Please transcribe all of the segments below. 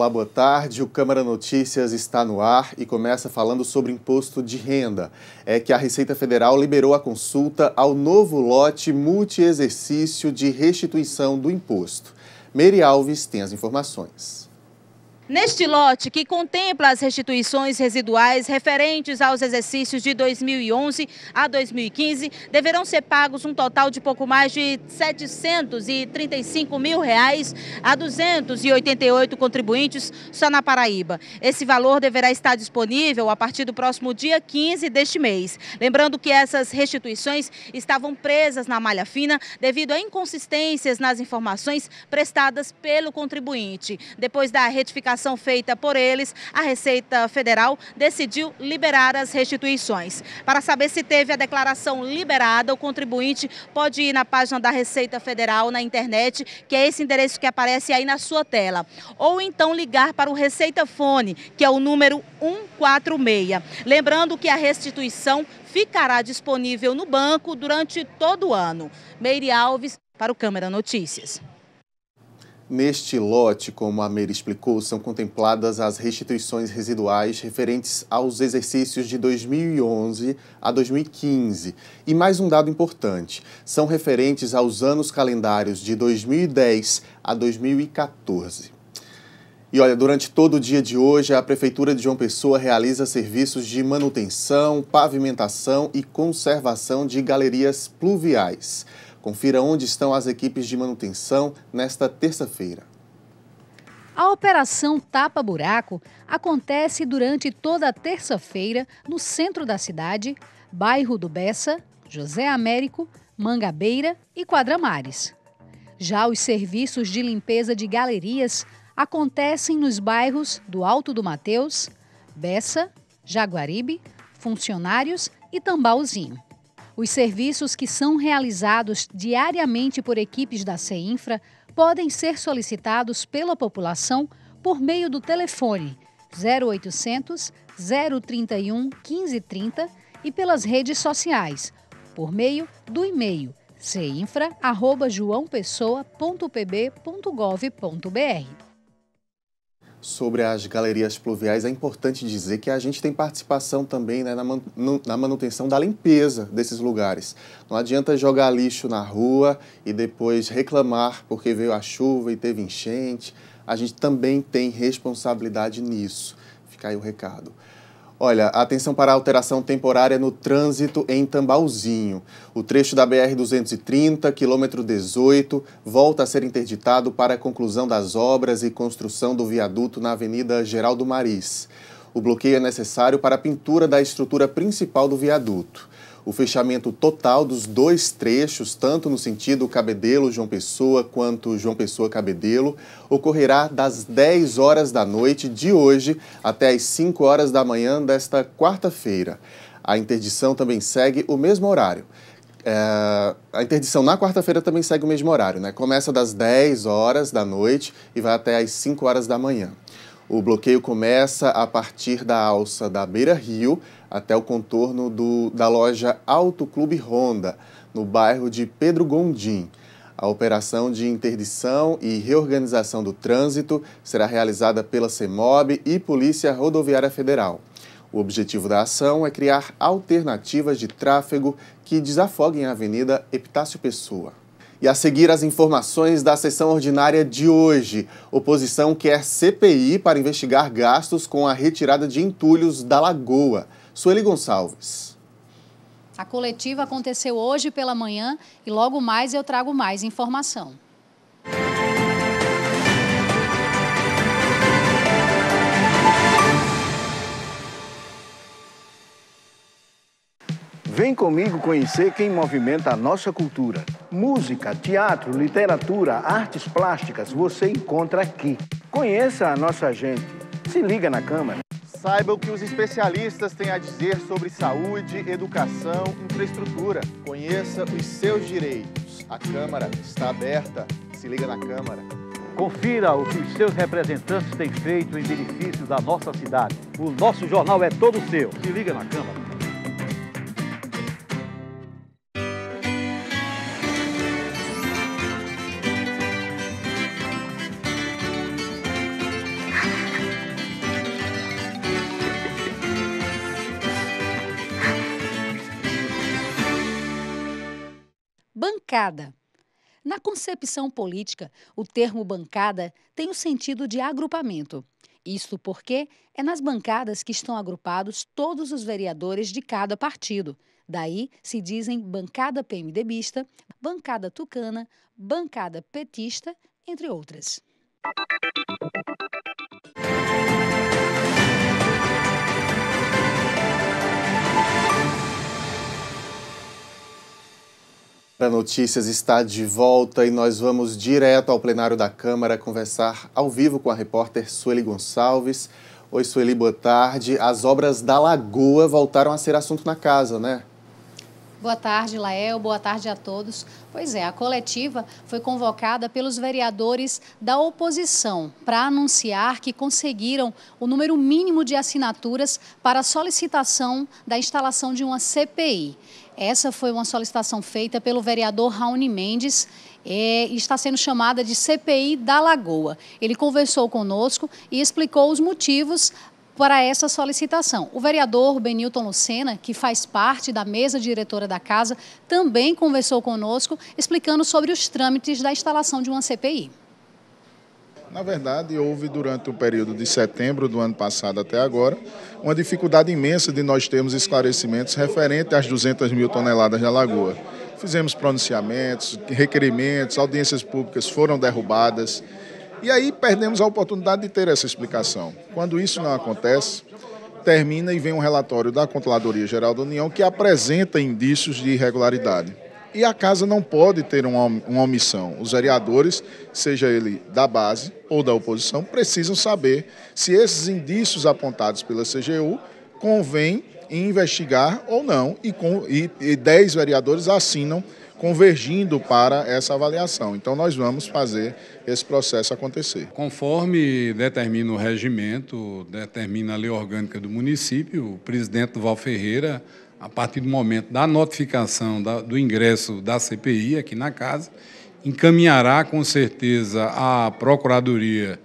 Olá, boa tarde. O Câmara Notícias está no ar e começa falando sobre imposto de renda. É que a Receita Federal liberou a consulta ao novo lote multi-exercício de restituição do imposto. Meire Alves tem as informações. Neste lote, que contempla as restituições residuais referentes aos exercícios de 2011 a 2015, deverão ser pagos um total de pouco mais de R$ 735 mil a 288 contribuintes só na Paraíba. Esse valor deverá estar disponível a partir do próximo dia 15 deste mês. Lembrando que essas restituições estavam presas na malha fina devido a inconsistências nas informações prestadas pelo contribuinte. Depois da retificação feita por eles, a Receita Federal decidiu liberar as restituições. Para saber se teve a declaração liberada, o contribuinte pode ir na página da Receita Federal na internet, que é esse endereço que aparece aí na sua tela. Ou então ligar para o Receita Fone, que é o número 146. Lembrando que a restituição ficará disponível no banco durante todo o ano. Meire Alves para o Câmara Notícias. Neste lote, como a Meire explicou, são contempladas as restituições residuais referentes aos exercícios de 2011 a 2015. E mais um dado importante, são referentes aos anos calendários de 2010 a 2014. E olha, durante todo o dia de hoje, a Prefeitura de João Pessoa realiza serviços de manutenção, pavimentação e conservação de galerias pluviais. Confira onde estão as equipes de manutenção nesta terça-feira. A Operação Tapa Buraco acontece durante toda a terça-feira no centro da cidade, bairro do Bessa, José Américo, Mangabeira e Quadramares. Já os serviços de limpeza de galerias acontecem nos bairros do Alto do Mateus, Bessa, Jaguaribe, Funcionários e Tambauzinho. Os serviços que são realizados diariamente por equipes da CEINFRA podem ser solicitados pela população por meio do telefone 0800 031 1530 e pelas redes sociais, por meio do e-mail ceinfra@joaopessoa.pb.gov.br. Sobre as galerias pluviais, é importante dizer que a gente tem participação também, né, na manutenção da limpeza desses lugares. Não adianta jogar lixo na rua e depois reclamar porque veio a chuva e teve enchente. A gente também tem responsabilidade nisso. Fica aí o recado. Olha, atenção para a alteração temporária no trânsito em Tambauzinho. O trecho da BR-230, quilômetro 18, volta a ser interditado para a conclusão das obras e construção do viaduto na Avenida Geraldo Maris. O bloqueio é necessário para a pintura da estrutura principal do viaduto. O fechamento total dos dois trechos, tanto no sentido Cabedelo-João Pessoa quanto João Pessoa-Cabedelo, ocorrerá das 10 horas da noite de hoje até as 5 horas da manhã desta quarta-feira. A interdição também segue o mesmo horário. A interdição na quarta-feira também segue o mesmo horário, né? Começa das 10 horas da noite e vai até as 5 horas da manhã. O bloqueio começa a partir da alça da Beira Rio até o contorno da loja Auto Clube Honda, no bairro de Pedro Gondim. A operação de interdição e reorganização do trânsito será realizada pela CEMOB e Polícia Rodoviária Federal. O objetivo da ação é criar alternativas de tráfego que desafoguem a Avenida Epitácio Pessoa. E a seguir as informações da sessão ordinária de hoje. Oposição quer CPI para investigar gastos com a retirada de entulhos da Lagoa. Sueli Gonçalves. A coletiva aconteceu hoje pela manhã e logo mais eu trago mais informação. Vem comigo conhecer quem movimenta a nossa cultura. Música, teatro, literatura, artes plásticas, você encontra aqui. Conheça a nossa gente. Se liga na Câmara. Saiba o que os especialistas têm a dizer sobre saúde, educação, infraestrutura. Conheça os seus direitos. A Câmara está aberta. Se liga na Câmara. Confira o que os seus representantes têm feito em benefício da nossa cidade. O nosso jornal é todo seu. Se liga na Câmara. Bancada. Na concepção política, o termo bancada tem o sentido de agrupamento. Isto porque é nas bancadas que estão agrupados todos os vereadores de cada partido. Daí se dizem bancada PMDBista, bancada tucana, bancada petista, entre outras. A Notícias está de volta e nós vamos direto ao plenário da Câmara conversar ao vivo com a repórter Sueli Gonçalves. Oi, Sueli, boa tarde. As obras da Lagoa voltaram a ser assunto na casa, né? Boa tarde, Lael. Boa tarde a todos. Pois é, a coletiva foi convocada pelos vereadores da oposição para anunciar que conseguiram o número mínimo de assinaturas para a solicitação da instalação de uma CPI. Essa foi uma solicitação feita pelo vereador Raoni Mendes e está sendo chamada de CPI da Lagoa. Ele conversou conosco e explicou os motivos para essa solicitação. O vereador Benilton Lucena, que faz parte da mesa diretora da casa, também conversou conosco, explicando sobre os trâmites da instalação de uma CPI. Na verdade, houve durante o período de setembro do ano passado até agora uma dificuldade imensa de nós termos esclarecimentos referente às 200 mil toneladas da Lagoa. Fizemos pronunciamentos, requerimentos, audiências públicas foram derrubadas e aí perdemos a oportunidade de ter essa explicação. Quando isso não acontece, termina e vem um relatório da Controladoria Geral da União que apresenta indícios de irregularidade. E a casa não pode ter uma omissão. Os vereadores, seja ele da base ou da oposição, precisam saber se esses indícios apontados pela CGU convém investigar ou não. E 10 vereadores assinam convergindo para essa avaliação. Então nós vamos fazer esse processo acontecer. Conforme determina o regimento, determina a lei orgânica do município, o presidente Val Ferreira, a partir do momento da notificação do ingresso da CPI aqui na casa, encaminhará com certeza a Procuradoria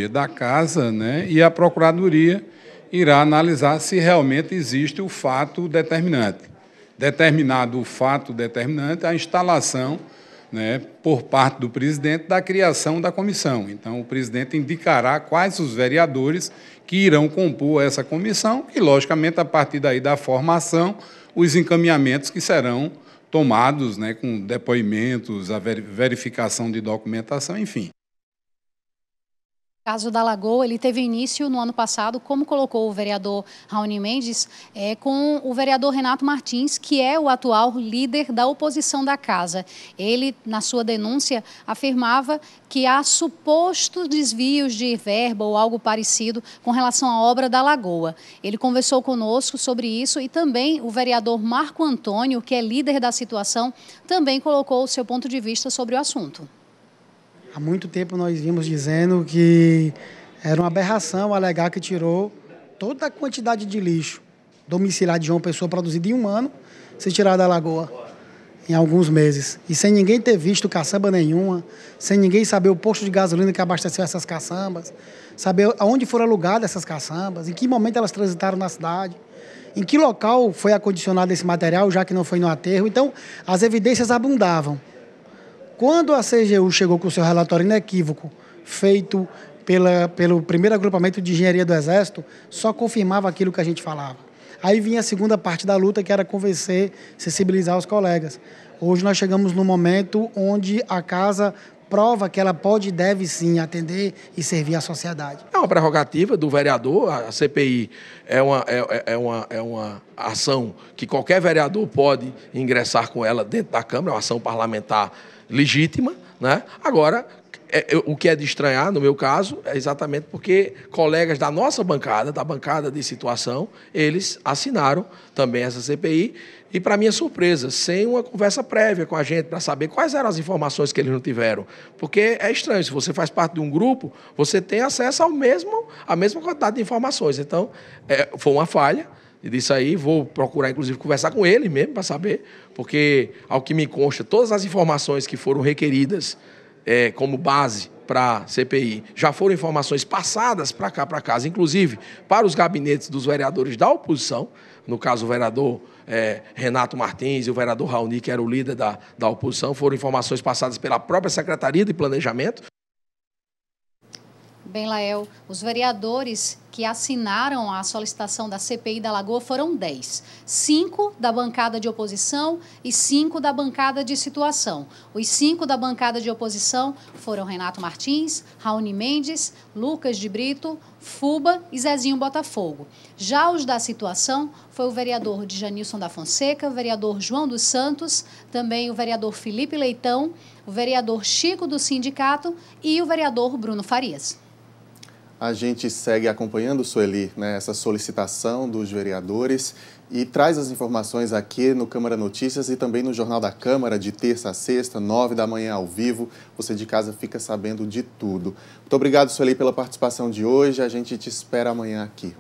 da casa, né? E a Procuradoria irá analisar se realmente existe o fato determinante. Determinado o fato determinante, a instalação, né, por parte do presidente da criação da comissão. Então, o presidente indicará quais os vereadores que irão compor essa comissão e, logicamente, a partir daí da formação, os encaminhamentos que serão tomados, né, com depoimentos, a verificação de documentação, enfim. O caso da Lagoa, ele teve início no ano passado, como colocou o vereador Raoni Mendes, com o vereador Renato Martins, que é o atual líder da oposição da casa. Ele, na sua denúncia, afirmava que há supostos desvios de verba ou algo parecido com relação à obra da Lagoa. Ele conversou conosco sobre isso e também o vereador Marco Antônio, que é líder da situação, também colocou o seu ponto de vista sobre o assunto. Há muito tempo nós vimos dizendo que era uma aberração alegar que tirou toda a quantidade de lixo domiciliar de João Pessoa produzido em um ano, se tirar da Lagoa em alguns meses. E sem ninguém ter visto caçamba nenhuma, sem ninguém saber o posto de gasolina que abasteceu essas caçambas, saber aonde foram alugadas essas caçambas, em que momento elas transitaram na cidade, em que local foi acondicionado esse material, já que não foi no aterro. Então, as evidências abundavam. Quando a CGU chegou com o seu relatório inequívoco, feito pelo primeiro agrupamento de engenharia do Exército, só confirmava aquilo que a gente falava. Aí vinha a segunda parte da luta, que era convencer, sensibilizar os colegas. Hoje nós chegamos no momento onde a casa prova que ela pode e deve sim atender e servir à sociedade. É uma prerrogativa do vereador, a CPI é uma ação que qualquer vereador pode ingressar com ela dentro da Câmara, é uma ação parlamentar legítima, né? Agora, o que é de estranhar, no meu caso, é exatamente porque colegas da nossa bancada, da bancada de situação, eles assinaram também essa CPI e, para minha surpresa, sem uma conversa prévia com a gente para saber quais eram as informações que eles não tiveram. Porque é estranho, se você faz parte de um grupo, você tem acesso à mesma quantidade de informações. Então, foi uma falha. E disso aí, vou procurar, inclusive, conversar com ele mesmo para saber, porque, ao que me consta, todas as informações que foram requeridas como base para a CPI. Já foram informações passadas para cá, para casa, inclusive para os gabinetes dos vereadores da oposição, no caso o vereador Renato Martins e o vereador Raoni, que era o líder da oposição, foram informações passadas pela própria Secretaria de Planejamento. Bem, Lael, os vereadores que assinaram a solicitação da CPI da Lagoa foram 10. 5 da bancada de oposição e 5 da bancada de situação. Os 5 da bancada de oposição foram Renato Martins, Raoni Mendes, Lucas de Brito, Fuba e Zezinho Botafogo. Já os da situação foi o vereador Djanilson da Fonseca, o vereador João dos Santos, também o vereador Felipe Leitão, o vereador Chico do Sindicato e o vereador Bruno Farias. A gente segue acompanhando, Sueli, né, essa solicitação dos vereadores e traz as informações aqui no Câmara Notícias e também no Jornal da Câmara, de terça a sexta, 9 da manhã ao vivo. Você de casa fica sabendo de tudo. Muito obrigado, Sueli, pela participação de hoje. A gente te espera amanhã aqui.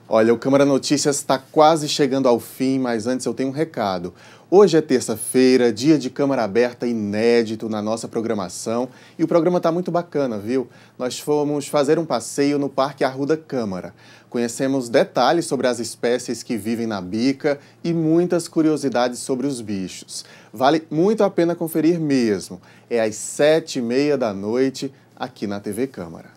Olha, o Câmara Notícias está quase chegando ao fim, mas antes eu tenho um recado. Hoje é terça-feira, dia de Câmara Aberta inédito na nossa programação e o programa está muito bacana, viu? Nós fomos fazer um passeio no Parque Arruda Câmara. Conhecemos detalhes sobre as espécies que vivem na bica e muitas curiosidades sobre os bichos. Vale muito a pena conferir mesmo. É às 7h30 da noite aqui na TV Câmara.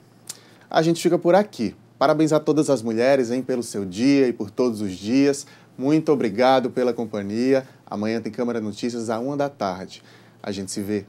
A gente fica por aqui. Parabéns a todas as mulheres, hein, pelo seu dia e por todos os dias. Muito obrigado pela companhia. Amanhã tem Câmara Notícias à 1 da tarde. A gente se vê.